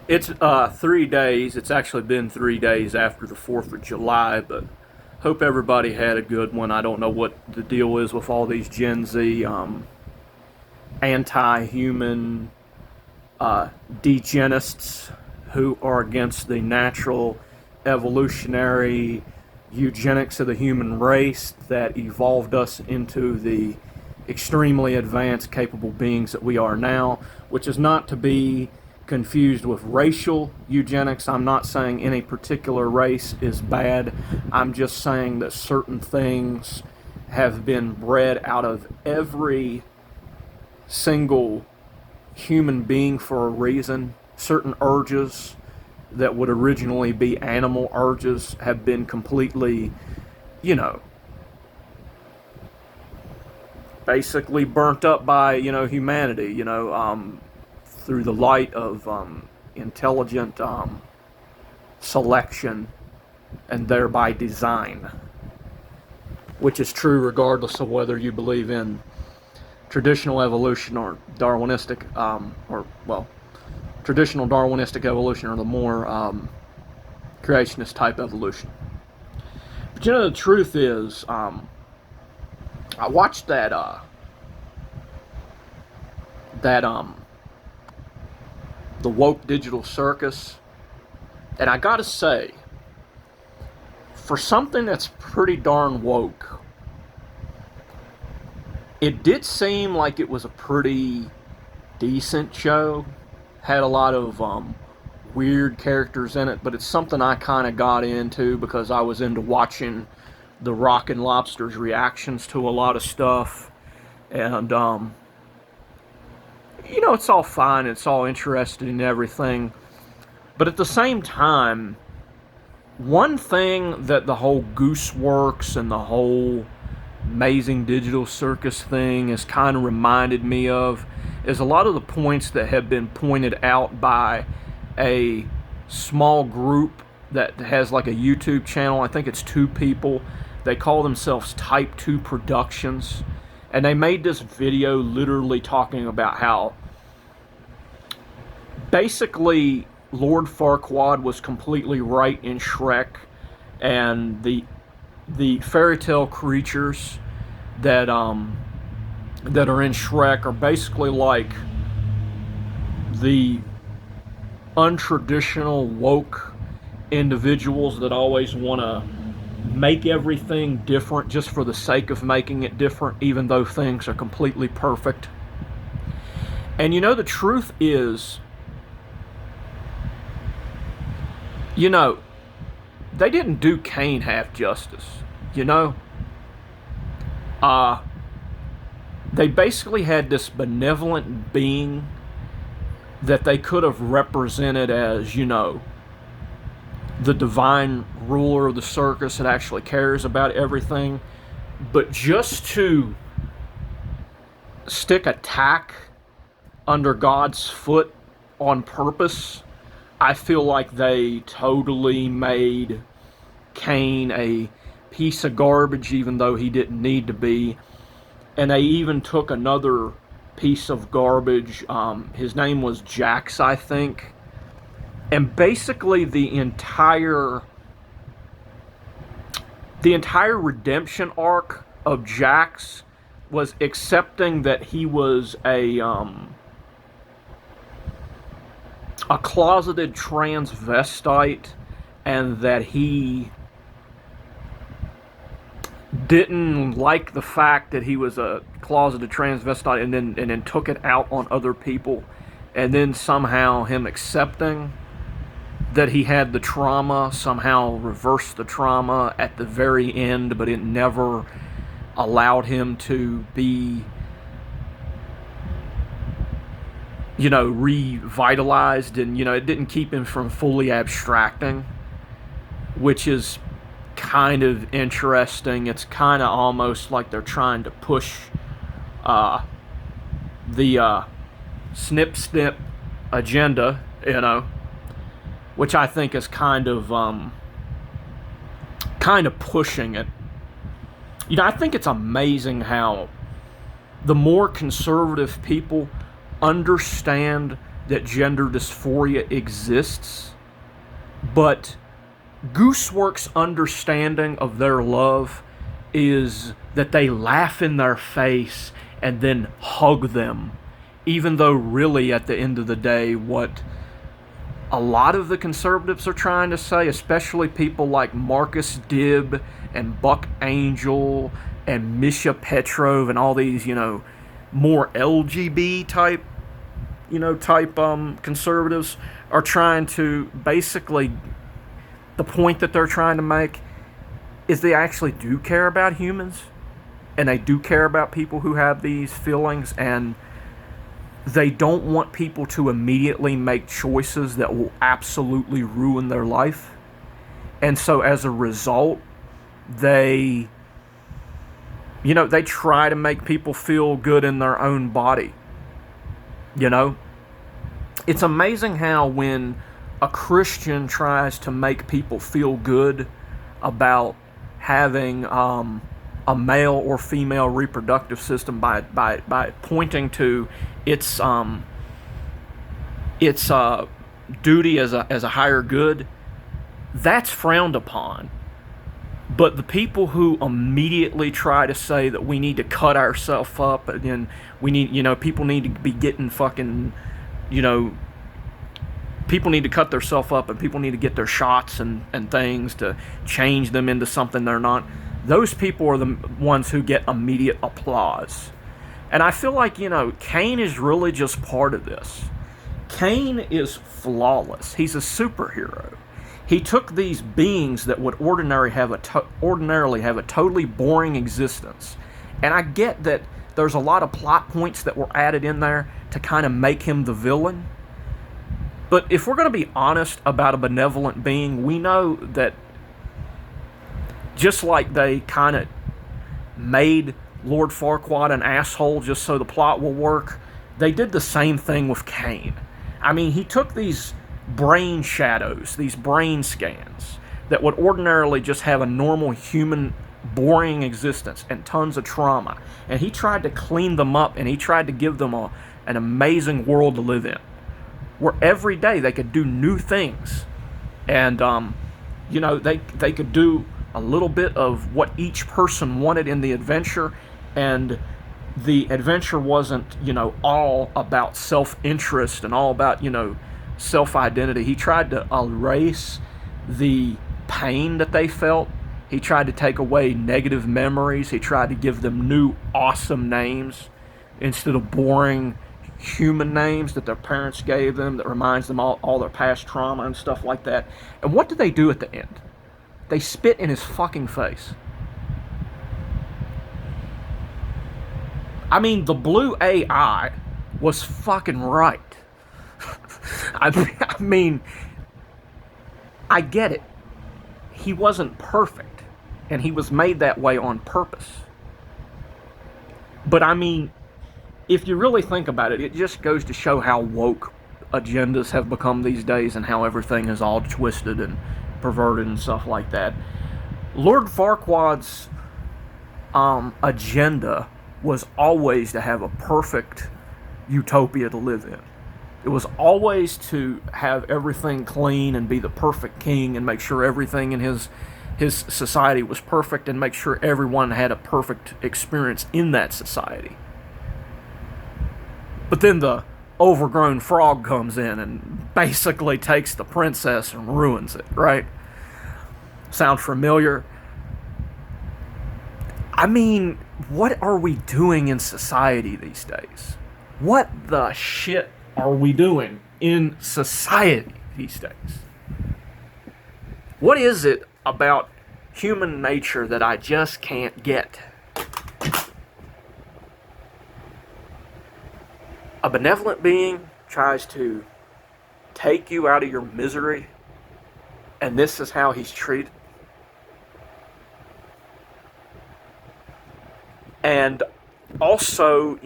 It's 3 days. It's actually been 3 days after the 4th of July, but hope everybody had a good one. I don't know what the deal is with all these Gen Z anti-human degenists who are against the natural evolutionary eugenics of the human race that evolved us into the extremely advanced, capable beings that we are now, which is not to be confused with racial eugenics. I'm not saying any particular race is bad. I'm just saying that certain things have been bred out of every single human being for a reason. Certain urges that would originally be animal urges have been completely, you know, basically burnt up by, humanity, through the light of intelligent selection and thereby design, which is true regardless of whether you believe in traditional evolution or Darwinistic, traditional Darwinistic evolution or the more creationist type evolution. But the truth is, I watched the woke Digital Circus, and I gotta say, for something that's pretty darn woke, it did seem like it was a pretty decent show. Had a lot of weird characters in it, but it's something I kind of got into because I was into watching the Rockin' Lobster's reactions to a lot of stuff. And, it's all fine, it's all interesting and everything. But at the same time, one thing that the whole Gooseworks and the whole amazing Digital Circus thing has kind of reminded me of is a lot of the points that have been pointed out by a small group that has like a YouTube channel. I think it's 2 people. They call themselves Type 2 Productions. And they made this video literally talking about how basically Lord Farquaad was completely right in Shrek, and the fairy tale creatures that are in Shrek are basically like the untraditional woke individuals that always want to make everything different just for the sake of making it different, even though things are completely perfect. And the truth is, they didn't do Cain half justice, they basically had this benevolent being that they could have represented as, the divine ruler of the circus that actually cares about everything. But just to stick a tack under God's foot on purpose, I feel like they totally made Cain a piece of garbage, even though he didn't need to be. And they even took another piece of garbage. His name was Jax, I think. And basically the entire redemption arc of Jax was accepting that he was a closeted transvestite, and that he didn't like the fact that he was a closeted transvestite, and then took it out on other people, and then somehow him accepting that he had the trauma somehow reversed the trauma at the very end, but it never allowed him to be revitalized, and it didn't keep him from fully abstracting, which is kind of interesting. It's kind of almost like they're trying to push the snip snip agenda, which I think is kind of pushing it. I think it's amazing how the more conservative people understand that gender dysphoria exists, but Goosework's understanding of their love is that they laugh in their face and then hug them, even though really at the end of the day what a lot of the conservatives are trying to say, especially people like Marcus Dibb and Buck Angel and Misha Petrov and all these, more LGB type conservatives are trying to basically, the point that they're trying to make is they actually do care about humans, and they do care about people who have these feelings, and they don't want people to immediately make choices that will absolutely ruin their life. And so as a result, they try to make people feel good in their own body. It's amazing how when a Christian tries to make people feel good about having a male or female reproductive system by pointing to its duty as a higher good, that's frowned upon. But the people who immediately try to say that we need to cut ourselves up and we need, people need to be getting fucking, people need to cut themselves up and people need to get their shots and things to change them into something they're not, those people are the ones who get immediate applause. And I feel like, Cain is really just part of this. Cain is flawless. He's a superhero. He took these beings that would ordinarily have a totally boring existence. And I get that there's a lot of plot points that were added in there to kind of make him the villain. But if we're going to be honest about a benevolent being, we know that just like they kind of made Lord Farquaad an asshole just so the plot will work, they did the same thing with Cain. I mean, he took these brain shadows, these brain scans that would ordinarily just have a normal human boring existence and tons of trauma, and he tried to clean them up, and he tried to give them an amazing world to live in, where every day they could do new things, and they could do a little bit of what each person wanted in the adventure, and the adventure wasn't all about self-interest and all about self-identity. He tried to erase the pain that they felt. He tried to take away negative memories. He tried to give them new awesome names instead of boring human names that their parents gave them that reminds them all their past trauma and stuff like that. And what did they do at the end? They spit in his fucking face. I mean, the blue AI was fucking right. I mean, I get it. He wasn't perfect, and he was made that way on purpose. But I mean, if you really think about it, it just goes to show how woke agendas have become these days and how everything is all twisted and perverted and stuff like that. Lord Farquaad's agenda was always to have a perfect utopia to live in. It was always to have everything clean and be the perfect king and make sure everything in his society was perfect and make sure everyone had a perfect experience in that society. But then the overgrown frog comes in and basically takes the princess and ruins it, right? Sound familiar? I mean, what are we doing in society these days? What the shit are we doing in society these days? What is it about human nature that I just can't get? A benevolent being tries to take you out of your misery, and this is how he's treated. And also,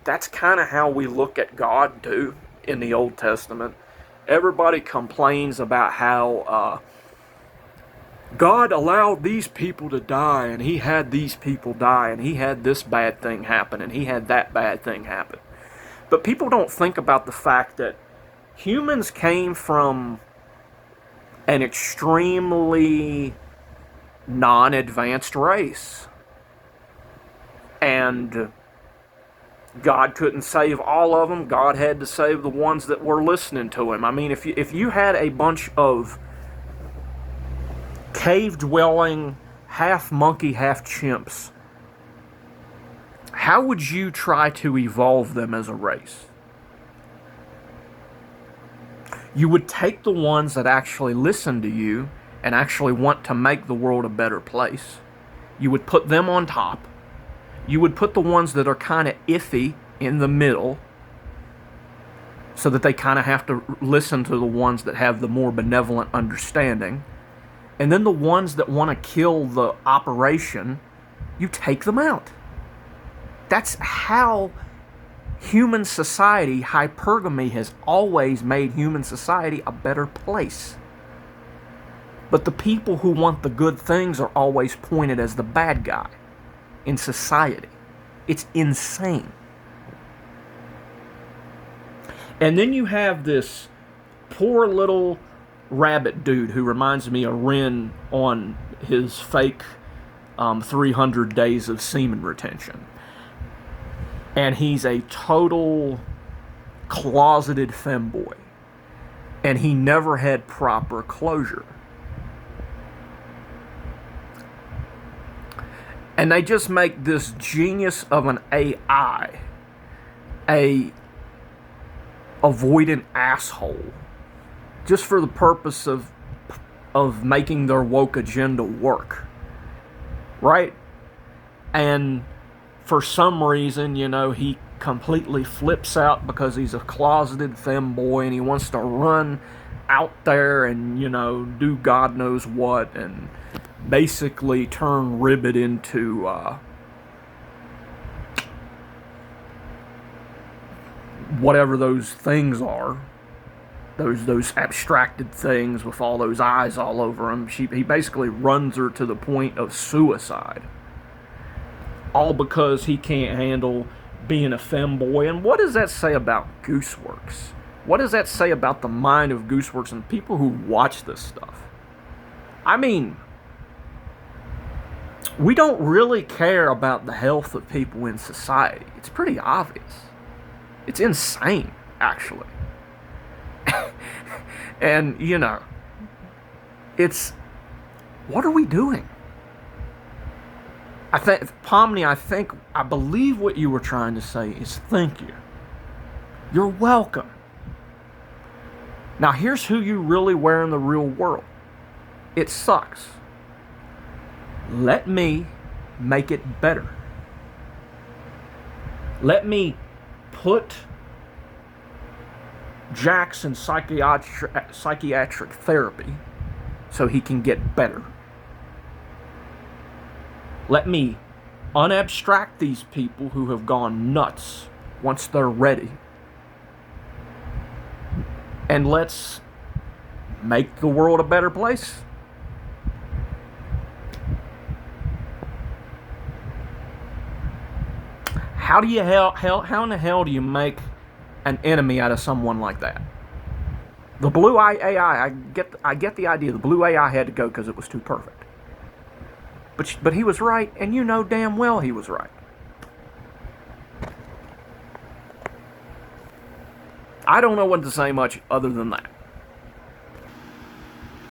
that's kind of how we look at God too in the Old Testament. Everybody complains about how God allowed these people to die, and he had these people die, and he had this bad thing happen, and he had that bad thing happen. But people don't think about the fact that humans came from an extremely non-advanced race. And God couldn't save all of them. God had to save the ones that were listening to him. I mean, if you had a bunch of cave-dwelling, half monkey, half chimps, how would you try to evolve them as a race? You would take the ones that actually listen to you and actually want to make the world a better place. You would put them on top. You would put the ones that are kind of iffy in the middle, so that they kind of have to listen to the ones that have the more benevolent understanding. And then the ones that want to kill the operation, you take them out. That's how human society, hypergamy, has always made human society a better place. But the people who want the good things are always pointed as the bad guy in society. It's insane. And then you have this poor little rabbit dude who reminds me of Ren on his fake 300 days of semen retention. And he's a total closeted femboy. And he never had proper closure. And they just make this genius of an AI a avoidant asshole just for the purpose of making their woke agenda work. Right? And for some reason, he completely flips out because he's a closeted femboy and he wants to run out there and, do God knows what and basically turn Ribbit into whatever those things are. Those abstracted things with all those eyes all over him. He basically runs her to the point of suicide. All because he can't handle being a femboy. And what does that say about Gooseworks? What does that say about the mind of Gooseworks and people who watch this stuff? I mean, we don't really care about the health of people in society. It's pretty obvious. It's insane, actually. And, it's, what are we doing? Pomni, I believe what you were trying to say is thank you. You're welcome. Now here's who you really wear in the real world. It sucks. Let me make it better. Let me put Jax in psychiatric therapy so he can get better. Let me unabstract these people who have gone nuts once they're ready. And let's make the world a better place. How in the hell do you make an enemy out of someone like that? The blue AI, I get the idea. The blue AI had to go because it was too perfect. But he was right, and you know damn well he was right. I don't know what to say much other than that.